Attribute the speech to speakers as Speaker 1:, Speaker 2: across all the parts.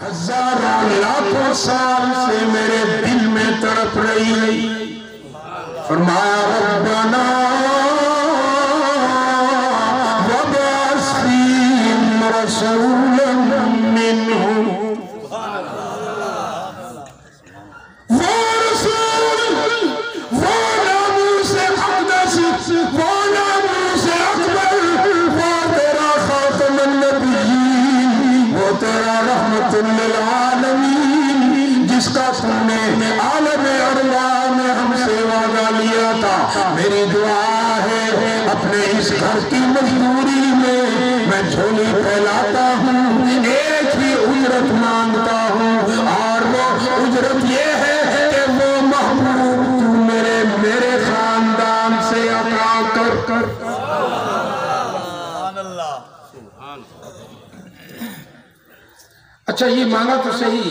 Speaker 1: ہزاروں لاکھوں سال سے میرے دل میں تڑپ رہی. فرمایا ربنا وابعث فیہم رسولا منہم. وہ رسول، وہ ناموس اقدس، وہ ناموس اکبر، وہ تیرا خاتم النبیین، وہ تیرا رحمت للعالمین، جس کا تم نے عالم ارواح میں ہم سے وعدہ لیا تھا. میری دعا ہے اپنے اس گھر کی مزدوری میں جھولی پھیلاتا ہوں، ایک ہی اجرت مانگتا ہوں، اور وہ اجرت یہ ہے کہ وہ محبوب تو میرے خاندان سے عطا کر. اچھا یہ مانگا تو صحیح،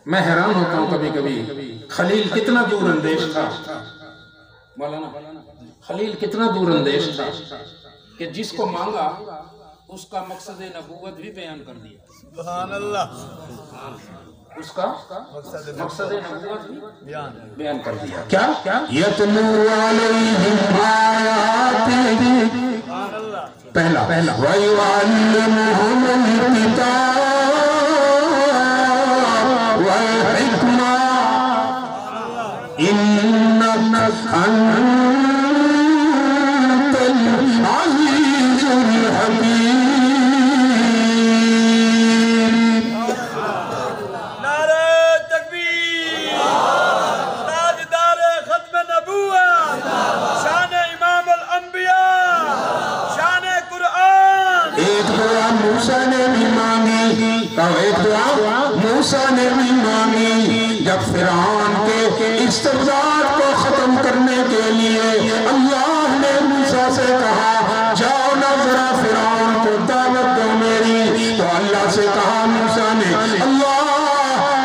Speaker 1: میں حیران ہوتا ہوں کبھی کبھی خلیل کتنا دور اندیش تھا. مولانا خلیل کتنا دور اندیش تھا کہ جس کو مانگا اس کا مقصد نبوت بھی بیان کر دیا. سبحان اللہ. اس کا مقصد نبوت بھی بیان کر دیا. کیا یتلو علیہم آیاتہ، پہلا وَيُعَلِّمُهُمُ الْكِتَابَ وَالْحِكْمَةَ إِنَّكَ أَنْتَ الْعَزِيزُ الْحَكِيمُ.
Speaker 2: نعرہ تکبیر، تاجدار ختم نبوت، شان امام الانبیاء، شان قرآن.
Speaker 1: ایک دعا موسیٰ نے بھی مانگی، ایک دعا موسیٰ نے بھی مانگی جب فرعون کے استبداد کو ختم کرنے کے لیے اللہ نے موسیٰ سے کہا جاؤ نہ ذرا فرعون کو دعوت دو میری. تو اللہ سے کہا موسیٰ نے اللہ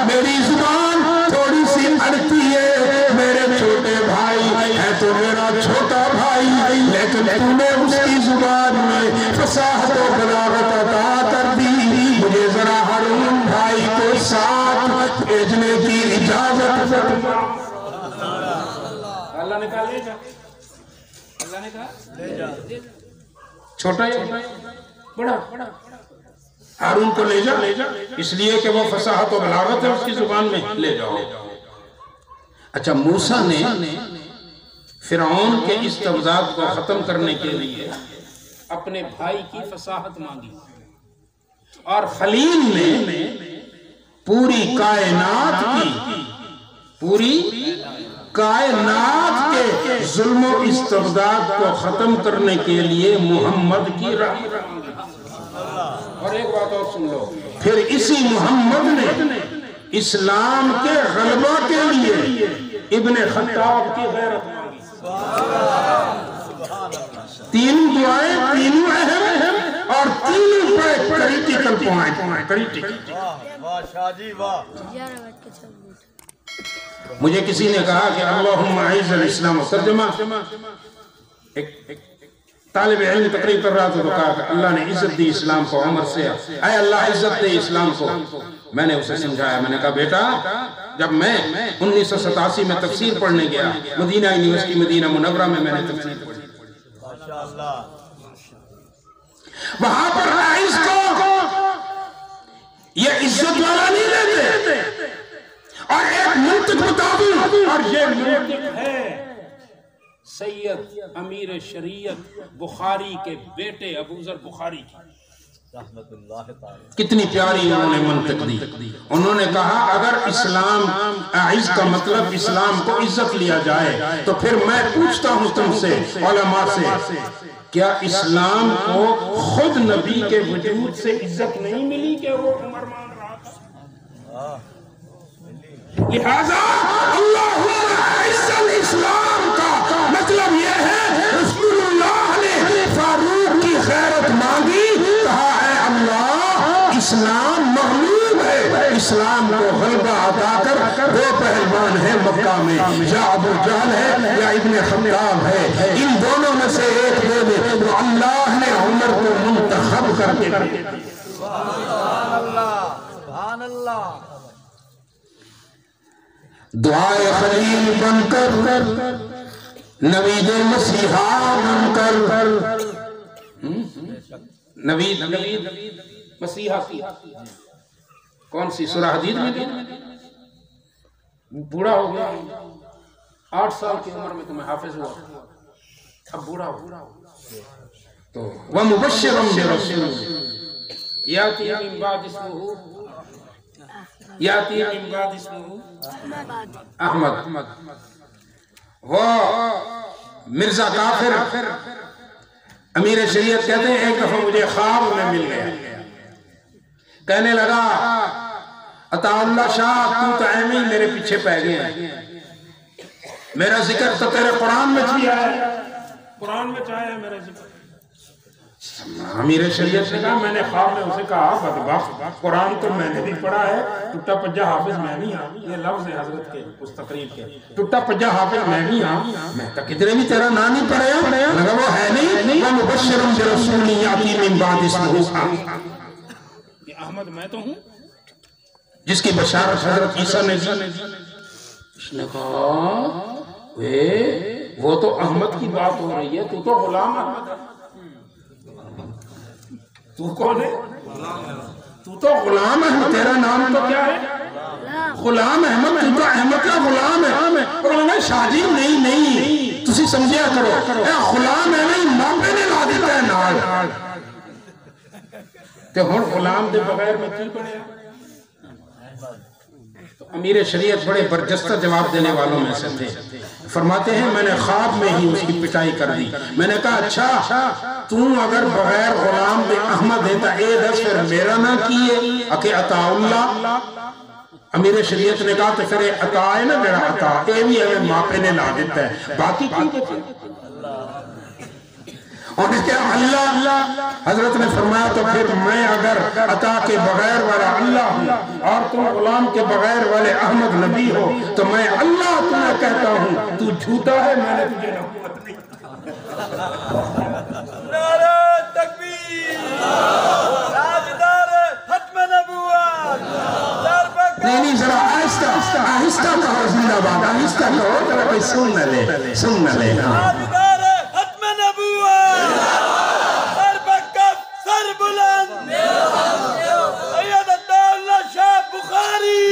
Speaker 1: میری زبان تھوڑی سی اڑتی ہے، میرے چھوٹے بھائی ہے تو میرا چھوٹا بھائی، لیکن تو نے اس کی زبان میں فصاحت و بلاغت عطا کر دی، مجھے ذرا ہارون بھائی کو ساتھ بھیجنے کی اجازت. اللہ نے کہا لے جا، اللہ نے کہا لے جا. چھوٹا یا بڑا؟ ہارون کو لے جا، اس لیے کہ وہ فصاحت و بلاغت ہے اس کی زبان میں، لے جاؤ. اچھا موسیٰ نے فرعون کے استبداد کو ختم کرنے کے لیے اپنے بھائی کی فصاحت مانگی، اور خلیل نے پوری کائنات کے ظلم و استبداد کو ختم کرنے کے لیے محمد کی رحمت مانگی. اور ایک بات اور سن لو، پھر اسی محمد نے اسلام کے غلبہ کے لیے ابن خطاب کی غیرت مانگی. تینوں دعائیں، تینوں اہم اور تینوں کریٹیکل پوائنٹ. مجھے کسی نے کہا کہ اللہم اعز الاسلام، ترجمہ ایک طالب علم تقریر کر رہا تھا تو کہا کہ اللہ نے عزت دی اسلام کو عمر سے، اے اللہ عزت دے اسلام کو. میں نے اسے سمجھایا، میں نے کہا بیٹا جب میں 1987 میں تفسیر پڑھنے گیا مدینہ یونیورسٹی مدینہ منورہ میں نے تفسیر پڑھی، وہاں پر رائز کو یہ عزت والا نہیں لیتے. اور ایک منطق بتا دوں، اور یہ منطق ہے سید امیر شریعت بخاری کے بیٹے ابو ذر بخاری کی. کتنی پیاری انہوں نے منطق دی. انہوں نے کہا اگر اسلام اعز کا مطلب اسلام کو عزت لیا جائے تو پھر میں پوچھتا ہوں تم سے علماء سے، کیا اسلام کو خود نبی کے وجود سے عزت نہیں ملی کہ وہ عمر مان رہا تھا؟ لہذا اللہم اعز الاسلام کا مطلب یہ ہے رسول اللہ نے فاروق کی خیرت مانگی، کہا اے اللہ اسلام مغلوب ہے، اسلام کو غلبہ عطا کر. دو پہلوان ہیں مکہ میں، یا ابو جہل ہے یا ابن خطاب ہے، ان دونوں میں سے ایک دے دے. تو اللہ نے عمر کو منتخب کر کے دعائے خلیل بن کر نوید مسیحا بن کر نوید مسیحا کی کون سی سورہ حدید میں دی؟ بوڑھا ہو گیا 8 سال کی عمر میں تمہیں حافظ ہوا، اب بوڑھا ہو تو وَمُبَشِّرًا بِرَسُولٍ یاتی من بعد اسمہ احمد۔ وہ مرزا کافر امیر شریعت کہتے ہیں ایک دفعہ مجھے خواب میں مل گیا، کہنے لگا عطا اللہ شاہ تو ایمی میرے پیچھے پہ گئے ہیں، میرا ذکر تو تیرے قرآن میں بھی آیا، قرآن میں چاہے میرا ذکر۔ امیر شریعت نے کہا، میں نے خواب میں اسے کہا بدبخت قرآن تو میں نے بھی پڑھا ہے، ٹوٹا پجا حافظ میں نہیں ہوں، یہ لفظ ہے حضرت کے اس تقریر کے، ٹوٹا پجا حافظ میں نہیں ہوں، میں تو کتنے بھی تیرا نام نہیں پڑھا، لگا وہ ہے نہیں، وہ مبشرم برسول یاتی من بعد اسمہ یہ احمد میں تو ہوں جس کی بشارت حضرت عیسیٰ نے دی۔ اس نے کہا وہ تو احمد کی بات ہو رہی ہے، تو تو غلام احمد ہے، تو کون ہے؟ تو تو غلام احمد، تیرا نام تو کیا ہے؟ غلام احمد، تو تو احمد کا غلام ہے۔ اور شاہ جی نہیں تسی سمجھیا کرو، غلام ہے نہیں ماپے نے لا دیتا ہے نال کہ ہون غلام دے بغیر میں کی پڑے۔ تو امیر شریعت بڑے برجستہ جواب دینے والوں میں سے تھے، فرماتے ہیں میں نے خواب میں ہی اس کی پٹائی کر دی، میں نے کہا اچھا تو اگر بغیر غلام دے احمد دیتا اے دس پھر میرا نہ کیے اکے عطا اللہ۔ امیر شریعت نے کہا تو پھر عطا ہے نا میرا عطا، اے بھی ہمیں ماپے نے لا دیتا ہے، باقی کیوں دیتے؟ اور اس کے اللہ حضرت نے فرمایا تو پھر میں اگر عطا کے بغیر والا اللہ ہوں اور تم غلام کے بغیر والے احمد نبی ہو تو میں اللہ تمہیں کہتا ہوں تو جھوٹا ہے، میں نے تجھے نبوت نہیں۔
Speaker 2: نعرہ تکبیر، تاجدار ختم نبوت،
Speaker 1: نہیں ذرا آہستہ کہو، زندہ باد آہستہ کہو، ذرا کوئی سن نہ لے
Speaker 2: تاجدار ختم نبوت، سر بکف سر بلند سید عطا اللہ شاہ بخاری،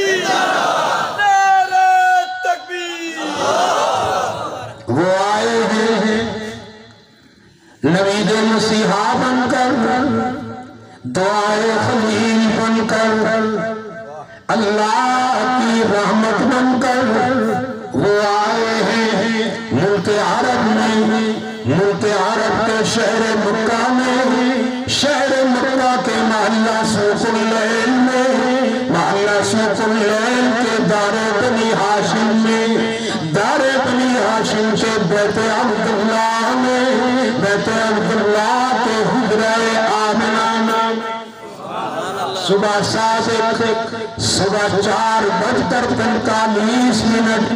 Speaker 2: نعرہ تکبیر۔
Speaker 1: وہ آئے ہیں نوید مسیحا بن کر، دعائے خلیل بن کر، اللہ کی رحمت بن کر، وہ آئے ہیں ملک عرب میں، ملک عرب کے شہر مکہ میں، شہر مکہ کے محلہ سوق اللیل میں، محلہ سوق اللیل کے دار بنی ہاشم میں، دار بنی ہاشم کے بیت عبداللہ میں، بیت عبداللہ کے حجرہ آمنہ میں، صبح صادق صبح 4:45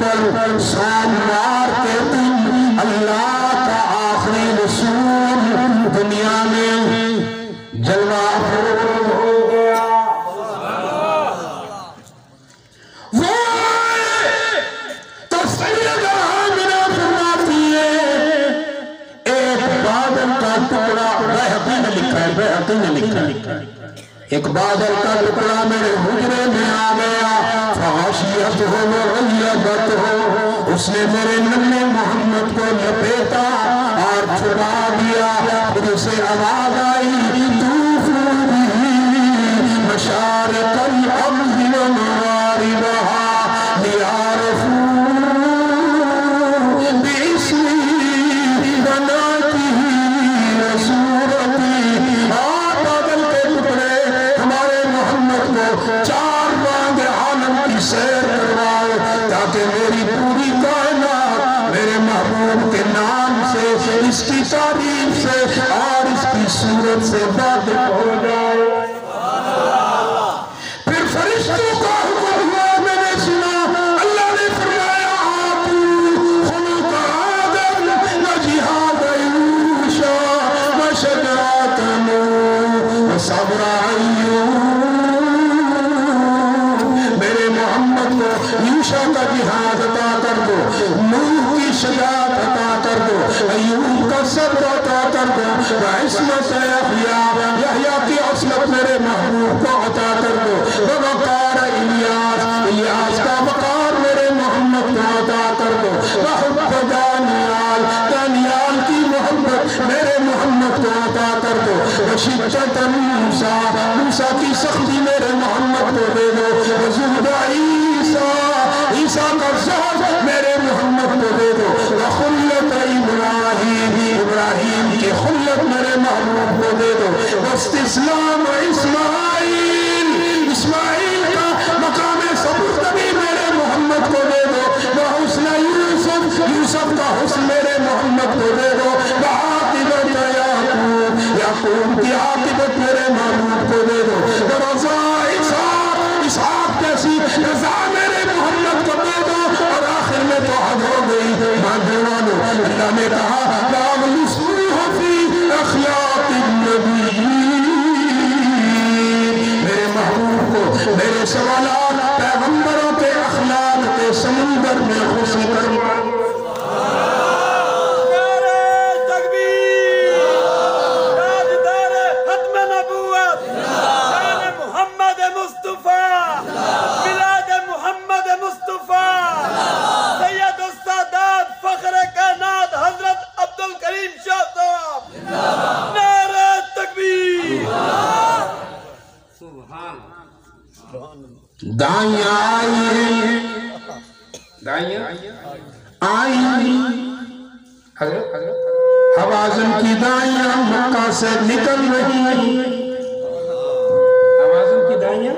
Speaker 1: پر سوموار کے دن اللہ کا آخری رسول دنیا میں جلوہ افروز ہو گیا۔ وہ تو سیدہ آمنہ فرماتی ہے ایک بادل کا ٹکڑا، بہتی نے لکھا ہے ایک بادل کا ٹکڑا میرے حجرے میں آ گیا، فغشیت ہو وغیبت ہو، اس نے میرے نبی محمد کو لپیٹا اور چھڑا دیا، پھر اسے آواز آئی طوفوا بہ مشارق الارض ومغاربہا لیعرفوا باسمہ ونعتہ وصورتہ۔ اور بادل کے ٹکڑے ہمارے محمد کو 4 رنگ عالم کی سیر کرواؤ تاکہ میری پوری کائنات میرے محبوب کے نام سے، اس کی تعریف سے اور اس کی صورت سے واقف ہو جائے۔ پھر فرشتوں کا حکم ہوا، میں نے سنا اللہ نے فرمایا آتو خلق آدم وجہاد یوشع وشجاعت نوح وصبر ایوب شجاعت عطا کر دو، ایوب کا صبر عطا کر دو، وعصمت یحییٰ کی عصمت میرے محبوب کو عطا کر دو، ووقار الیاس کا وقار میرے محمد کو عطا کر دو، وحب دانیال کی محبت میرے محمد کو عطا کر دو، وشدت موسیٰ کی سختی میرے محمد کو دے دو، وزہد عیسیٰ کا زہد میرے محمد کو دے دو، وخلت ابراہیم کی خلت میرے محبوب کو دے دو، واستسلام اسماعیل کا مقام سبکتگی میرے محمد کو دے دو، وحسن یوسف کا حسن میرے محمد کو دے دو، وعاقبت یعقوب کی عاقبت میرے محبوب کو دے دو، ورضا اسحاق جیسی رضا میرے محمد کو دے دو، اور آخر میں تو حد ہو گئی مانجوانو، اللہ نے کہا وَاغْلِسْمُوهُ فِي أَخْلَاقِ النَّبِيِّينَ، میرے محبوب کو میرے سوالات پیغمبروں کے اخلاق کے سمندر میں خوشی کروا دو۔ دائیں آئی حوازن کی دائیاں مکہ سے نکل رہی، حوازن کی دائیاں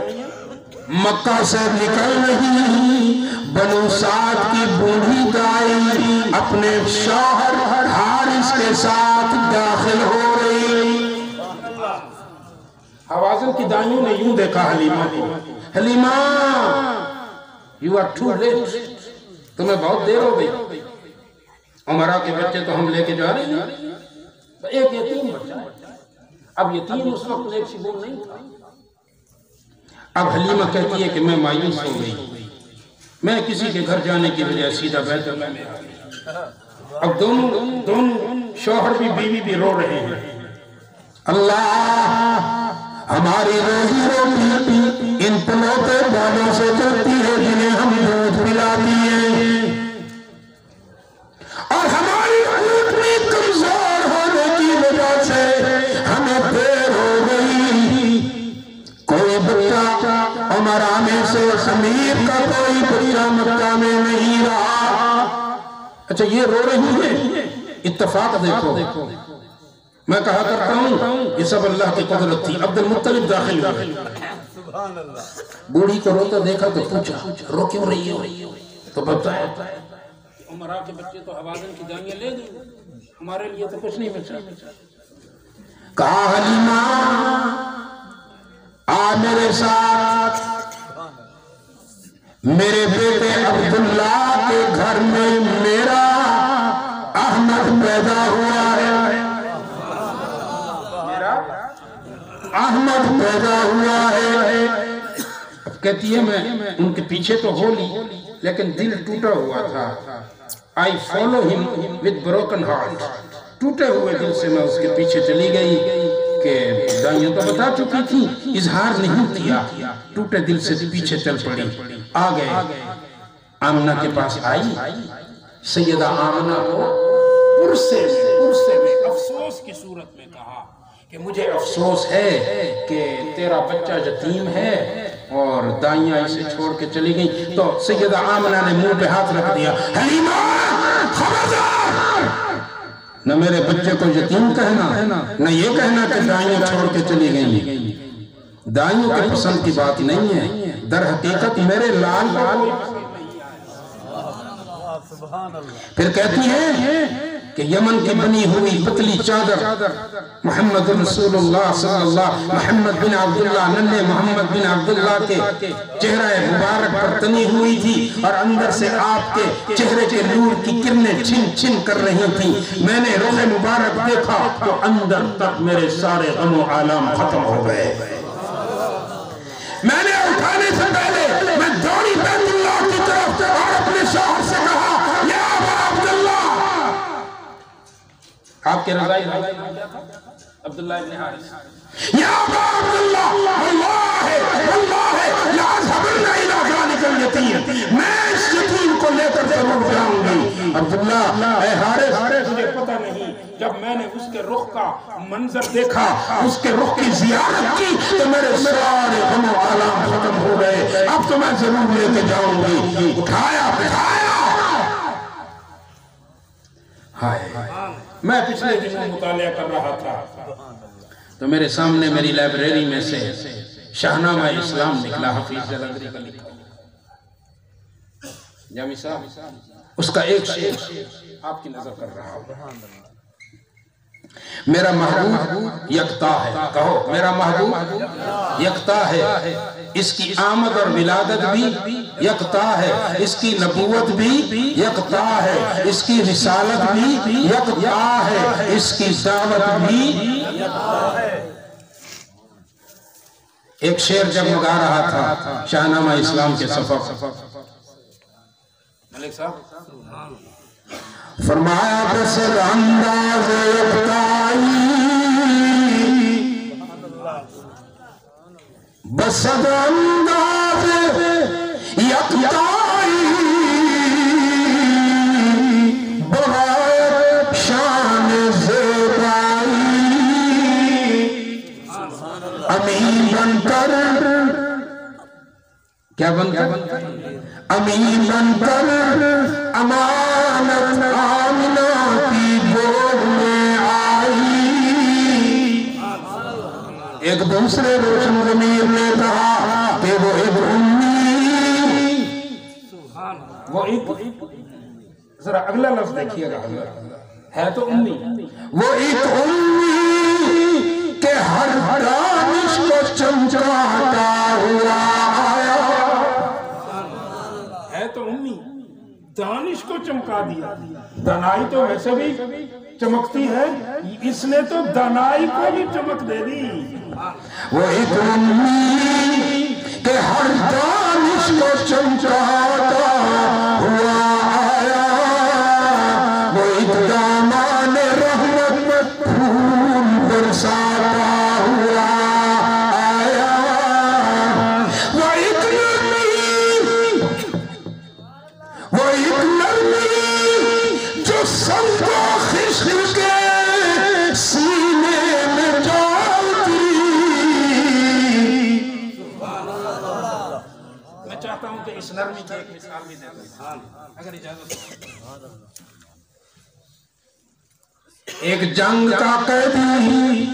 Speaker 1: مکہ سے نکل رہی، بنو سعد کی بوڑھی دائی اپنے شوہر حارث کے ساتھ داخل ہو رہی۔ حوازن کی دائیوں نے یوں دیکھا حلیمہ کو، Halima you are too late، تمہیں بہت دیر ہو گئی، عمرہ کے بچے تو ہم لے کے جا رہے ہیں، ایک یتیم بچہ ہے، اب یتیم اس وقت ایک شبور نہیں تھا۔ اب حلیمہ کہتی ہے کہ میں مایوس ہو گئی، میں کسی کے گھر جانے کی وجہ سیدھا بیت اللہ میں آ گئی، اب دونوں شوہر بھی بیوی بھی رو رہے ہیں، اللہ ہماری روزی روٹی ان پلوتے بالوں سے چلتی ہے جنہیں ہم دودھ پلاتی ہیں، اور ہماری اونٹنی کمزور ہونے کی وجہ سے ہمیں دیر ہو گئی، کوئی بچہ عمرہ میں سے خمیر کا کوئی بچہ مکہ میں نہیں رہا۔ اچھا یہ رو رہی ہے، اتفاق دیکھو، میں کہا کرتا ہوں یہ سب اللہ کی قدرت تھی۔ عبد المطلب داخل ہوئے، بوڑھی کو روتا دیکھا تو پوچھا رو کیوں رہی ہو، تو بتایا عمرہ کے بچے تو حوازن کی دائیاں لے گئی، ہمارے لیے تو کچھ نہیں بچا۔ کہا حلیمہ آ میرے ساتھ، میرے بیٹے عبداللہ کے گھر میں میرا احمد پیدا ہوا ہے، احمد پیدا ہوا ہے۔ اب کہتی ہے میں ان کے پیچھے تو ہو لی لیکن دل ٹوٹا ہوا تھا، I follow him with broken heart، ٹوٹے ہوئے دل سے میں اس کے پیچھے چلی گئی کہ دائیاں تو بتا چکی تھی، اظہار نہیں کیا، ٹوٹے دل سے پیچھے چل پڑی، آ گئے آمنہ کے پاس آئی، سیدہ آمنہ کو پرسے میں افسوس کی صورت میں کہا کہ مجھے افسوس ہے کہ تیرا بچہ یتیم ہے اور دائیاں اسے چھوڑ کے چلی گئی۔ تو سیدہ آمنہ نے منہ پہ ہاتھ رکھ دیا، حلیمہ خبردار، نہ میرے بچے کو یتیم کہنا، نہ یہ کہنا کہ دائیاں چھوڑ کے چلی گئی، دائیوں کے پسند کی بات نہیں ہے، در حقیقت میرے لال پھر کہتی ہے کہ یمن کی بنی ہوئی پتلی چادر محمد رسول اللہ صلی اللہ، محمد بن عبداللہ، ننھے محمد بن عبداللہ کے چہرہ مبارک پر تنی ہوئی تھی اور اندر سے آپ کے چہرے کے نور کی کرنیں چھن چھن کر رہی تھی۔ میں نے رخ مبارک دیکھا تو اندر تک میرے سارے غم و آلام ختم ہو گئے۔ میں نے اٹھانے سے پہلے میں دوڑی بیت اللہ کی طرف اور اپنے شوہر سے کہا یا ابا عبداللہ آپ کے رضائی عبداللہ ابن حارث یا عبداللہ واللہ لا اذهبن الى ذلك اليتیم، میں اس یتیم کو لے کر ضرور جاؤں گی۔ عبداللہ اے حارث، مجھے پتہ نہیں، جب میں نے اس کے رخ کا منظر دیکھا، اس کے رخ کی زیارت کی، تو میرے سارے غم و آلام ختم ہو گئے، اب تو میں ضرور لے کے جاؤں گی۔ اٹھایا بٹھایا، میں پچھلے دنوں مطالعہ کر رہا تھا تو میرے سامنے میری لائبریری میں سے شاہنامہ اسلام نکلا، حفیظ جلندری کا لکھا، جامی صاحب اس کا ایک شعر آپ کی نظر کر رہا ہوں۔ میرا محبوب یکتا ہے، کہو میرا محبوب یکتا ہے، اس کی آمد اور ولادت بھی یکتا ہے، اس کی نبوت بھی یکتا ہے، اس کی رسالت بھی یکتا ہے، اس کی دعوت بھی یکتا ہے۔ ایک شعر جب مگا رہا تھا شاہنامہ اسلام کے سفر، ملک صاحب فرمایا بسر انداز یکتائی، بسر انداز یکتائی، بغیر شان زیبائی، امین بن کر، کیا بن کر؟ امین بن کر امانت آمنہ کی گود میں آئی۔ ایک دوسرے روشن ضمیر نے کہا کہ وہ ایک امی، وہ ایک، ذرا اگلا لفظ دیکھیے گا، ہے تو امی، وہ ایک امی کہ ہر دانش کو چمچاتا ہوا آیا، ہے تو امی دانش کو چمکا دیا، دانائی تو ویسے بھی چمکتی ہے، اس نے تو دانائی کو بھی چمک دے دی۔ وہ ایک امی کہ ہر دانش کو چمکاتا ہوا آیا، وہ ایک دامان رحمت پھول برساتا ہوا آیا، وہ ایک نرمی، وہ ایک نرمی جو سنگ و خشک کے سینے میں ڈالتی۔ میں چاہتا ہوں کہ اس نرمی کی ایک مثال بھی دے دوں اگر اجازت ہو۔ ایک جنگ کا قیدی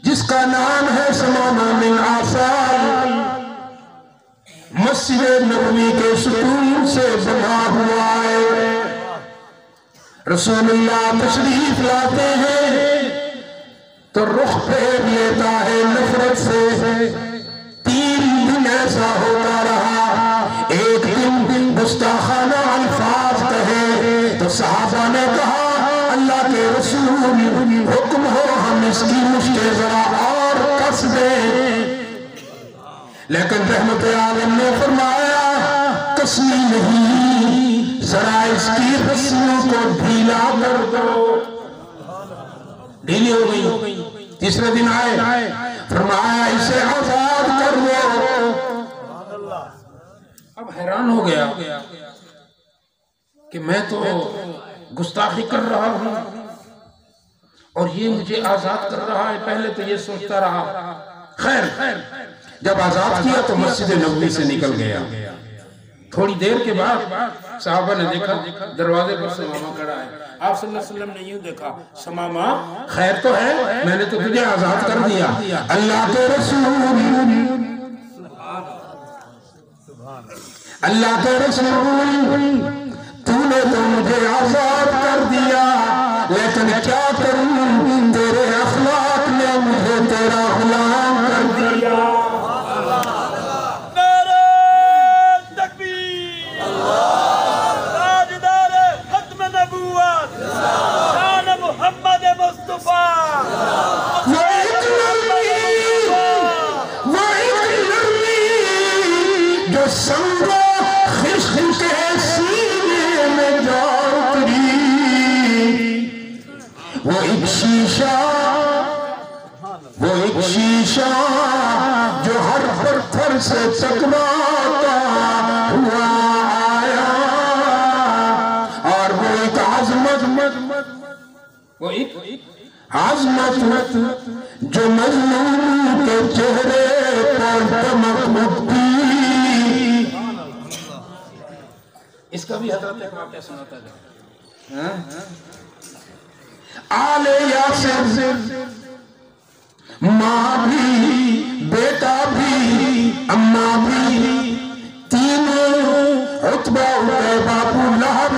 Speaker 1: جس کا نام ہے ثمامہ بن عفال، مسجد نبوی کے ستون سے بنا ہوا ہے، رسول اللہ تشریف لاتے ہیں تو رخ پھیر لیتا ہے نفرت سے۔ 3 دن ایسا ہوتا رہا، ایک دن گستاخانہ الفاظ کہے تو صحابہ نے کہا اللہ کے رسول حکم ہو ہم اس کی مشکل ذرا اور کس دیں، لیکن رحمت عالم نے فرمایا کسنی نہیں، ذرا اس کی رسموں کو ڈھیلا کر دو۔ ڈھیلی ہو گئی، تیسرے دن آئے، فرمایا اسے آزاد کر دو۔ اب حیران ہو گیا کہ میں تو گستاخی کر رہا ہوں اور یہ مجھے آزاد کر رہا ہے، پہلے تو یہ سوچتا رہا۔ خیر جب آزاد کیا تو مسجد نبوی سے نکل گیا، تھوڑی دیر کے بعد صحابہ نے دیکھا دروازے پر ثمامہ کھڑا ہے، آپ صلی اللہ علیہ وسلم نے یوں دیکھا، ثمامہ خیر تو ہے، میں نے تو تجھے آزاد کر دیا، اللہ کے رسول، اللہ کے رسول تو نے تو مجھے آزاد کر دیا، لیکن کیا کروں تیرے اخلاق نے مجھے تیرا غلام کر دیا۔ وہ ایک ایک شیشہ جو ہر پتھر سے ٹکراتا ہوا آیا، اور وہ ایک عظمت جو مظلوم کے چہرے پر چمکتی۔ اس کا بھی حضرت ایک واقعہ سناتا ہے۔ آل یاسر، ماں بھی، بیٹا بھی، اماں بھی، تینوں عتبہ ابو لہب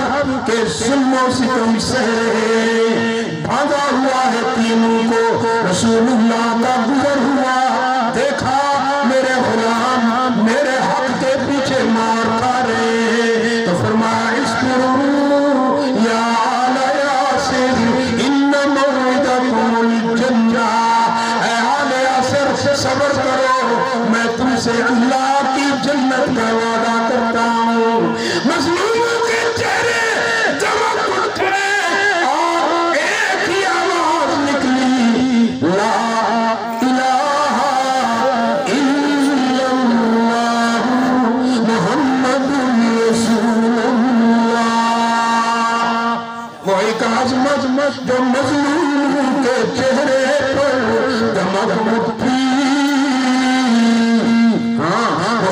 Speaker 1: کے ظلم و ستم سے بھاگا ہوا ہے تینوں کو۔ رسول اللہ کا گزر ہوا، دیکھا میرے غلام میرے حق کے پیچھے مار کھا رہے ہیں، تو فرمایا اصبروا یا آل یاسر ان موعدکم الجنہ، اے آل یاسر صبر کرو، میں تم سے اللہ کی جنت کا وعدہ کرتا ہوں۔ مظلوموں کے چہرے چمک اٹھے اور ایک ہی آواز نکلی، لا الہ الا اللہ محمد رسول اللہ۔ وہ ایک عظمت جو مظلوم کے چہرے پر چمک اٹھی، وہ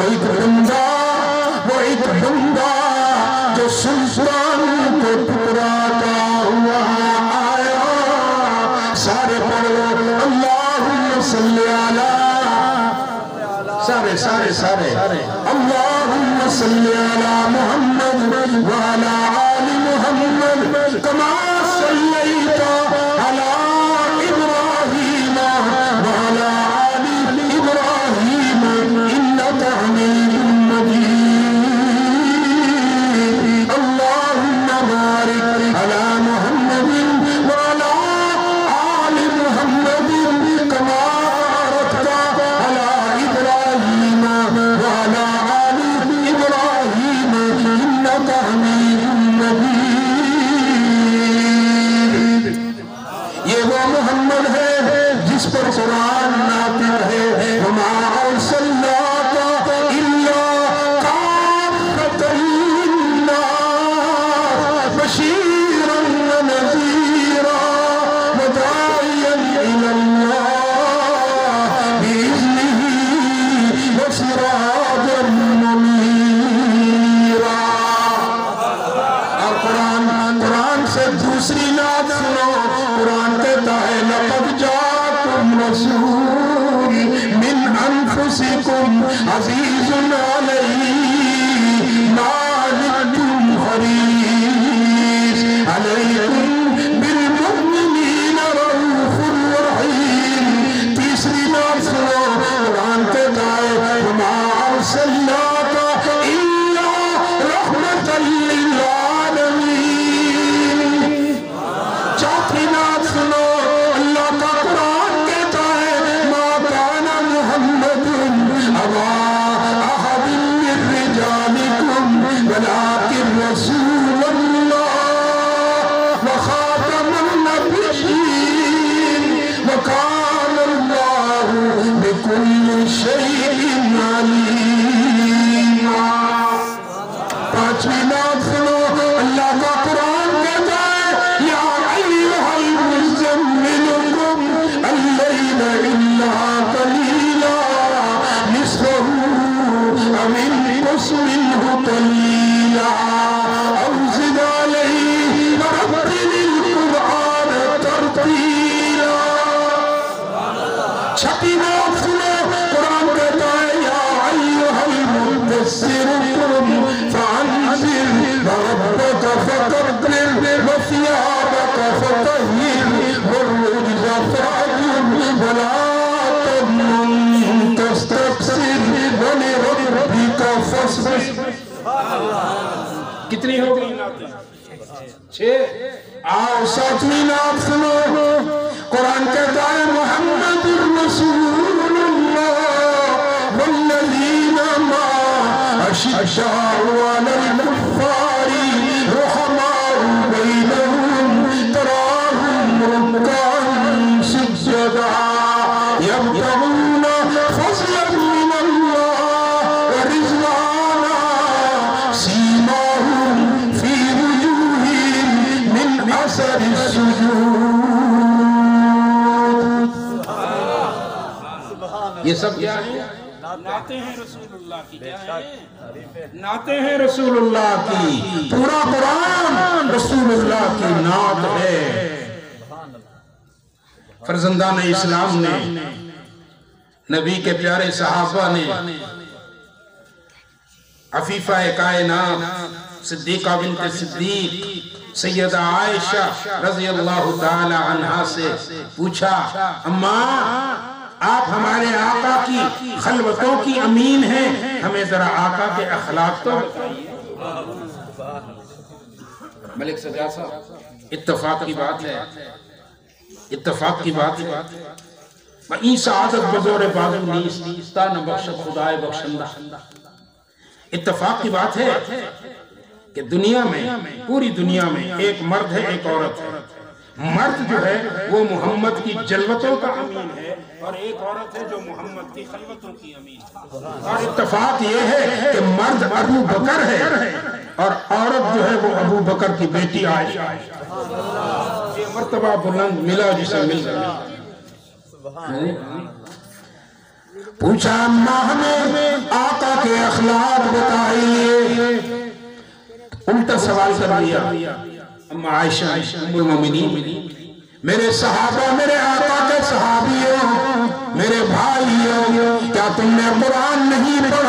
Speaker 1: ایک بندہ جو سلطان کو ٹکراتا ہوا آیا۔ سارے پڑھو اللہم صلی علی، سارے اللہم صلی علی محمد وعلی آل محمد کما صلیت علی ابراہیم وعلی آل ابراہیم انک حمید مجید۔ اللہم بارک علی محمد وعلی آل محمد کما بارکت علی ابراہیم وعلی آل ابراہیم انک حمید مجید۔ یہ وہ محمد ہے جس پر قرآن ناطق ہے، وما ارسلناک الا کافۃ للناس بشیرا ونذیرا وداعیا الی اللہ بإذنہ وسراجا منیرا۔ اور قرآن سے دوسری نعت سنو، قرآن کہتا ہے لقد جاءکم رسول من انفسکم عزیز علیہ ما عنتم حریص علیکم بالمؤمنین رؤوف رحیم۔ تیسری نعت سنو، قرآن کہتا ہے وما ارسلناک الا رحمۃ للعالمین۔ چوتھی نعت سنو، اللہ کا قرآن کہتا ہے ما کان محمد ابا احد من رجالکم ولکن رسول اللہ وخاتم النبیین وکان اللہ بکل شیء علیما۔ پانچویں نعت سنو، اللہ کا قرآن کہتا ہے یا ایھا المزمل قم اللیل الا قلیلا نصفہ او انقص منہ قلیلا او زد علیہ ورتل القرآن ترتیلا۔ چھٹی نعت سنو، قرآن کہتا ہے یا ایھا المدثر قم فانذر وربک فکبر وثیابک فطہر والرجز فاہجر ولا تمنن تستکثر ولربک فاصبر۔ کتنی ہو گئی نعتیں؟ 6۔ آؤ ساتویں نعت سنو، قرآن کہتا ہے محمد رسول اللہ والذین معہ اشداء علی الکفار رحماء بینہم تراہم رکعا بصر السجود. یہ سب کیا ہے؟ نعتیں ہیں رسول اللہ کی. کیا ہے؟ نعتیں ہیں رسول اللہ کی. پورا قرآن رسول اللہ کی نعت ہے. فرزندان اسلام نے، نبی کے پیارے صحابہ نے، عفیفہ کائنات صدیقہ بنت صدیق سیدہ عائشہ رضی اللہ تعالی عنہا سے پوچھا، اماں آپ ہمارے آقا کی خلوتوں کی امین ہیں، ہمیں ذرا آقا کے اخلاق تو بتائیے. ملک سجاد صاحب، اتفاق کی بات ہے، اتفاق کی بات ہے. این سعادت بزور بازو نیستا نہ بخشت خدائے بخشندہ. اتفاق کی بات ہے کہ دنیا میں، پوری دنیا میں ایک مرد ہے، ایک عورت ہے. مرد جو ہے وہ محمد کی جلوتوں کا امین ہے، اور ایک عورت ہے جو محمد کی خلوتوں کی امین ہے. اور اتفاق یہ ہے کہ مرد ابو بکر ہے اور عورت جو ہے وہ ابو بکر کی بیٹی عائشہ ہے. یہ مرتبہ بلند ملا جسے مل گیا. پوچھا اماں ہمیں آقا کے اخلاق بتائیے. الٹا سوال کر دیا. اماں عائشہ ام المومنین، میرے صحابہ، میرے آقا کے صحابیوں، میرے بھائیوں، کیا تم نے قرآن نہیں پڑھا؟